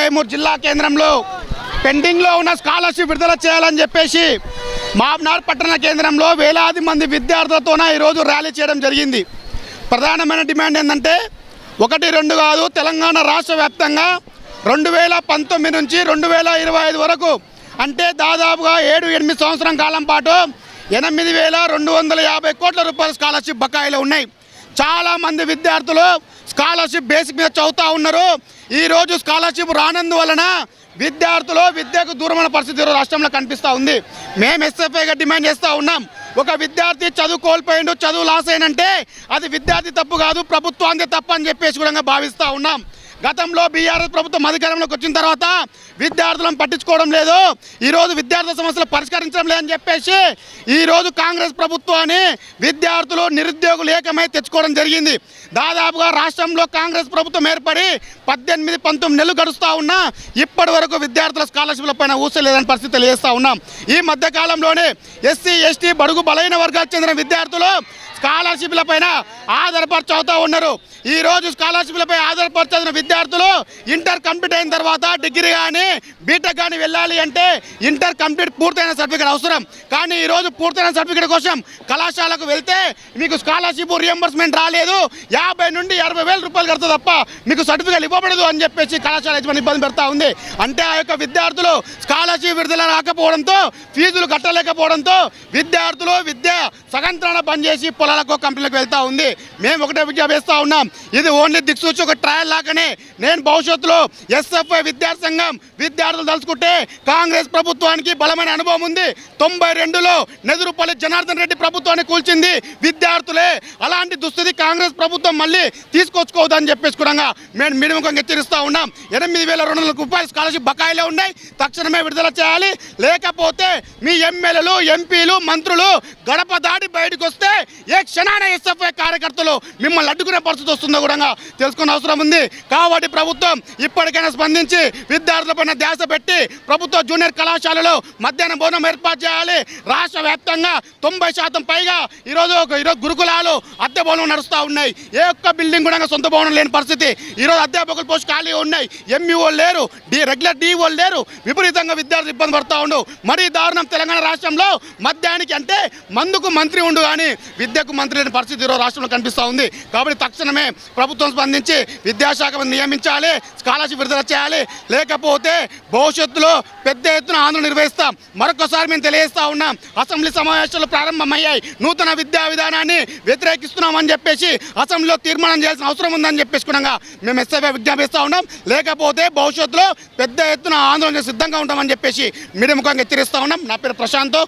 33 జిల్లా కేంద్రంలో పెండింగ్లో ఉన్న స్కాలర్షిప్ విడుదల చేయాలని చెప్పేసి మాబ్నార్ పట్టణ కేంద్రంలో వేలాది మంది విద్యార్థులతోన ఈరోజు ర్యాలీ చేయడం జరిగింది. ప్రధానమైన డిమాండ్ ఏంటంటే 1-2 కాదు, తెలంగాణ రాష్ట్ర వ్యాప్తంగా 2019 నుంచి 2025 వరకు అంటే దాదాపుగా 7-8 సంవత్సరం కాలం పాటు 8,250 కోట్ల రూపాయల స్కాలర్షిప్ బకాయిలు ఉన్నాయి. చాలామంది విద్యార్థులు స్కాలర్షిప్ బేసిక్ మీద చదువుతూ ఉన్నారు. ఈరోజు స్కాలర్షిప్ రానందువలన విద్యార్థులు విద్యకు దూరమైన పరిస్థితి రాష్ట్రంలో కనిపిస్తూ ఉంది. మేము ఎస్ఎఫ్ఐగా డిమాండ్ చేస్తూ ఉన్నాం. ఒక విద్యార్థి చదువు కోల్పోయిండు, చదువు లాస్ అయినంటే అది విద్యార్థి తప్పు కాదు, ప్రభుత్వానికి తప్పు అని చెప్పేసి కూడా భావిస్తూ ఉన్నాం. గతంలో బీఆర్ఎస్ ప్రభుత్వం అధికారంలోకి వచ్చిన తర్వాత విద్యార్థులను పట్టించుకోవడం లేదు, ఈరోజు విద్యార్థుల సమస్యలు పరిష్కరించడం లేదని చెప్పేసి ఈరోజు కాంగ్రెస్ ప్రభుత్వాన్ని విద్యార్థులు నిరుద్యోగులు ఏకమై తెచ్చుకోవడం జరిగింది. దాదాపుగా రాష్ట్రంలో కాంగ్రెస్ ప్రభుత్వం ఏర్పడి 18-19 నెలలు గడుస్తూ ఉన్నా ఇప్పటి వరకు విద్యార్థుల స్కాలర్షిప్ల పైన ఊసలేదని పరిస్థితి తెలియజేస్తూ ఉన్నాం. ఈ మధ్యకాలంలోనే ఎస్సీ ఎస్టీ బడుగు బలైన వర్గాలకు చెందిన విద్యార్థులు స్కాలర్షిప్ల పైన ఆధారపడి చదువుతూ ఉన్నారు. ఈరోజు స్కాలర్షిప్లపై ఆధారపడి చదివిన విద్యార్థులు ఇంటర్ కంప్లీట్ అయిన తర్వాత డిగ్రీ కానీ బీటెక్ కానీ వెళ్ళాలి అంటే ఇంటర్ కంప్లీట్ పూర్తయిన సర్టిఫికేట్ అవసరం. కానీ ఈరోజు పూర్తయిన సర్టిఫికేట్ కోసం కళాశాలకు వెళ్తే మీకు స్కాలర్షిప్ రియంబర్స్మెంట్ రాలేదు, 50 నుండి 60 వేల రూపాయలు కడతా తప్ప మీకు సర్టిఫికేట్ ఇవ్వబడదు అని చెప్పేసి కళాశాల యజమాని ఇబ్బంది పెడతా ఉంది. అంటే ఆ యొక్క విద్యార్థులు స్కాలర్షిప్ విడుదల రాకపోవడంతో, ఫీజులు కట్టలేకపోవడంతో విద్యార్థులు విద్య సగంత్రాన బంద్ చేసి పొలాలకు కంపెనీలకు వెళ్తూ ఉంది. మేము ఒకటే విజ్ఞప్తి చేస్తూ ఉన్నాం, ఇది ఓన్లీ దిక్సూచి ఒక ట్రయల్ లాగానే నేను భవిష్యత్తులో ఎస్ఎఫ్ఐ విద్యార్థి సంఘం విద్యార్థులు తలుచుకుంటే కాంగ్రెస్ ప్రభుత్వానికి బలమైన అనుభవం ఉంది. 92లో నెదురుపల్లి జనార్దన్ రెడ్డి ప్రభుత్వాన్ని కూల్చింది విద్యార్థులే. అలాంటి దుస్థితి కాంగ్రెస్ ప్రభుత్వం మళ్ళీ తీసుకొచ్చుకోవద్దని చెప్పేసి కూడా మేము మినిమం హెచ్చరిస్తూ ఉన్నాం. 8,200 రూపాయల స్కాలర్షిప్ బకాయిలే ఉన్నాయి, తక్షణమే విడుదల చేయాలి. లేకపోతే మీ ఎమ్మెల్యేలు ఎంపీలు మంత్రులు గడప దాటి బయటకు వస్తే ఏ క్షణాన ఎస్ఎఫ్ఐ కార్యకర్తలు మిమ్మల్ని అడ్డుకునే పరిస్థితి వస్తుందో కూడా తెలుసుకునే అవసరం ఉంది. కాబట్టి ప్రభుత్వం ఇప్పటికైనా స్పందించి విద్యార్థులపైన ధ్యాస పెట్టి ప్రభుత్వ జూనియర్ కళాశాలలో మధ్యాహ్న భోజనం ఏర్పాటు చేయాలి. రాష్ట్ర వ్యాప్తంగా 90% పైగా ఈరోజు గురుకులాలు అద్దె భవనం నడుస్తూ ఉన్నాయి. ఏ ఒక్క బిల్డింగ్ కూడా సొంత భవనం లేని పరిస్థితి. ఈరోజు అధ్యాపకుల పోస్ట్ ఖాళీ ఉన్నాయి, ఎంఈఓ లేరు, రెగ్యులర్ డిఓ లేరు. విపరీతంగా విద్యార్థులు ఇబ్బంది పడుతూ ఉండు. మరీ దారుణం, తెలంగాణ రాష్ట్రంలో మద్యానికి అంటే మందుకు మంత్రి ఉండు కానీ విద్యకు మంత్రి లేని పరిస్థితి ఈరోజు రాష్ట్రంలో కనిపిస్తూ ఉంది. కాబట్టి తక్షణమే ప్రభుత్వం స్పందించి విద్యాశాఖ నిర్మించాలి, స్కాలర్షిప్ విడుదల చేయాలి. లేకపోతే భవిష్యత్తులో పెద్ద ఎత్తున ఆందోళన నిర్వహిస్తాం. మరొకసారి మేము తెలియజేస్తూ ఉన్నాం, అసెంబ్లీ సమావేశాలు ప్రారంభమయ్యాయి, నూతన విద్యా విధానాన్ని వ్యతిరేకిస్తున్నామని చెప్పేసి అసెంబ్లీలో తీర్మానం చేయాల్సిన అవసరం ఉందని చెప్పేసి కూడా మేము ఎస్ఐపై విజ్ఞాపిస్తూ ఉన్నాం. లేకపోతే భవిష్యత్తులో పెద్ద ఎత్తున ఆందోళన సిద్ధంగా ఉంటామని చెప్పేసి మీడియా ముఖంగా హెచ్చరిస్తూ ఉన్నాం. నా పేరు ప్రశాంత్.